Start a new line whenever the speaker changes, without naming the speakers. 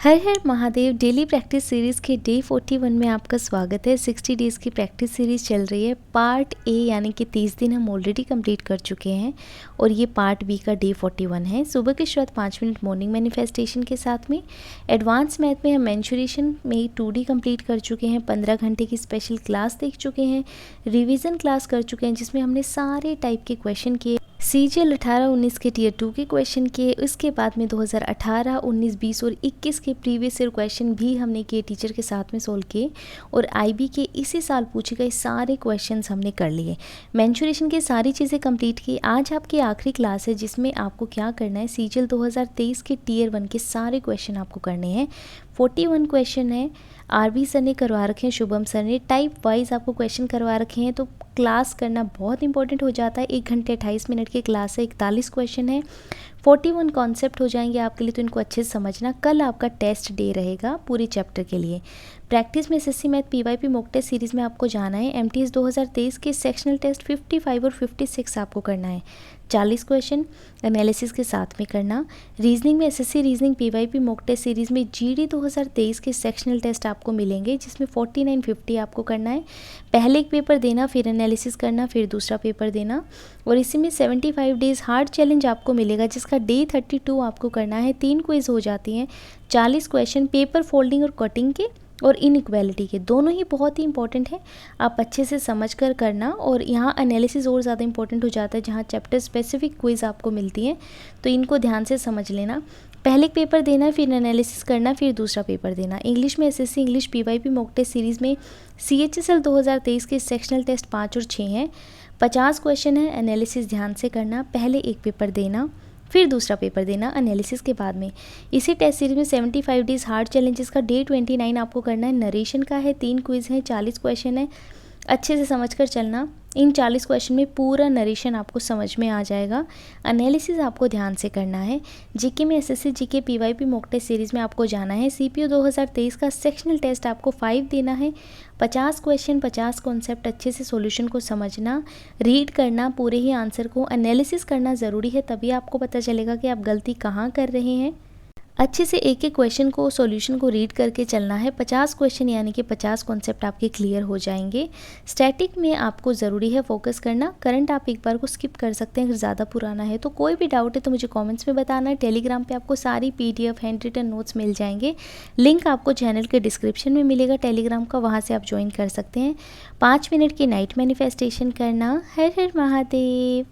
हर हर Mahadev daily practice series के day 41 में आपका स्वागत है। 60 डेज़ की प्रैक्टिस सीरीज़ चल रही है। पार्ट ए यानी कि 30 दिन हम ऑलरेडी कंप्लीट कर चुके हैं और ये पार्ट बी का डे 41 है। सुबह की शुरुआत 5 मिनट मॉर्निंग मैनिफेस्टेशन के साथ में। एडवांस मैथ में हम मेंसुरेशन में 2D कंप्लीट कर चुके हैं। 15 घंटे की स्पेशल क्लास देख चुके हैं। रिविज़न क्लास कर चुके हैं जिसमें हमने सारे टाइप के क्वेश्चन किए। CGL 18-19 के टीयर 2 के क्वेश्चन किए। उसके बाद में 2018, 19, 20 और 21 के प्रीवियस ईयर क्वेश्चन भी हमने किए, टीचर के साथ में सोल्व किए। और IB के इसी साल पूछे गए सारे क्वेश्चंस हमने कर लिए। मेंसुरेशन की सारी चीज़ें कंप्लीट की। आज आपकी आखिरी क्लास है जिसमें आपको क्या करना है, CGL 2023 के टीयर 1 के सारे क्वेश्चन आपको करने हैं। 41 क्वेश्चन है। RB सर ने करवा रखे हैं, शुभम सर ने टाइप वाइज आपको क्वेश्चन करवा रखे हैं। तो क्लास करना बहुत इंपॉर्टेंट हो जाता है। 1 घंटे 28 मिनट की क्लास है। 41 क्वेश्चन है। 41 कॉन्सेप्ट हो जाएंगे आपके लिए, तो इनको अच्छे से समझना। कल आपका टेस्ट डे रहेगा पूरे चैप्टर के लिए। प्रैक्टिस में SSC math PYP mock test series में आपको जाना है। MTS 2023 के सेक्शनल टेस्ट 55 और 56 आपको करना है। 40 क्वेश्चन एनालिसिस के साथ में करना। रीजनिंग में SSC reasoning PYP mock test series में GD 2023 के सेक्शनल टेस्ट आपको मिलेंगे जिसमें 49, 50 आपको करना है। पहले एक पेपर देना, फिर एनालिसिस करना, फिर दूसरा पेपर देना। और इसी में 75 डेज़ हार्ड चैलेंज आपको मिलेगा जिसका डे 32 आपको करना है। 3 क्विज हो जाती हैं। 40 क्वेश्चन पेपर फोल्डिंग और कटिंग के और इनइक्वालिटी के, दोनों ही बहुत ही इंपॉर्टेंट है। आप अच्छे से समझ कर करना। और यहाँ एनालिसिस और ज़्यादा इंपॉर्टेंट हो जाता है जहाँ चैप्टर स्पेसिफिक क्विज आपको मिलती है, तो इनको ध्यान से समझ लेना। पहले एक पेपर देना, फिर एनालिसिस करना, फिर दूसरा पेपर देना। इंग्लिश में SSC English PYP mock test series में CHSL 2023 के सेक्शनल टेस्ट 5 और 6 हैं। 50 क्वेश्चन है। एनालिसिस ध्यान से करना। पहले एक पेपर देना, फिर दूसरा पेपर देना एनालिसिस के बाद में। इसी टेस्ट सीरीज में 75 डेज़ हार्ड चैलेंजेस का डे 29 आपको करना है। नरेशन का है। 3 क्विज हैं। 40 क्वेश्चन है। अच्छे से समझ कर चलना। इन 40 क्वेश्चन में पूरा नरेशन आपको समझ में आ जाएगा। एनालिसिस आपको ध्यान से करना है। GK में SSC GK PYP mock test series में आपको जाना है। CPO 2023 का सेक्शनल टेस्ट आपको 5 देना है। 50 क्वेश्चन 50 कॉन्सेप्ट, अच्छे से सॉल्यूशन को समझना, रीड करना पूरे ही आंसर को, एनालिसिस करना ज़रूरी है, तभी आपको पता चलेगा कि आप गलती कहाँ कर रहे हैं। अच्छे से एक एक क्वेश्चन को, सॉल्यूशन को रीड करके चलना है। 50 क्वेश्चन यानी कि 50 कॉन्सेप्ट आपके क्लियर हो जाएंगे। स्टैटिक में आपको ज़रूरी है फोकस करना। करंट आप एक बार को स्किप कर सकते हैं अगर ज़्यादा पुराना है तो। कोई भी डाउट है तो मुझे कमेंट्स में बताना है। टेलीग्राम पे आपको सारी PDF हैंड रिटन नोट्स मिल जाएंगे। लिंक आपको चैनल के डिस्क्रिप्शन में मिलेगा टेलीग्राम का, वहाँ से आप ज्वाइन कर सकते हैं। 5 मिनट की नाइट मैनिफेस्टेशन करना। हर हर महादेव।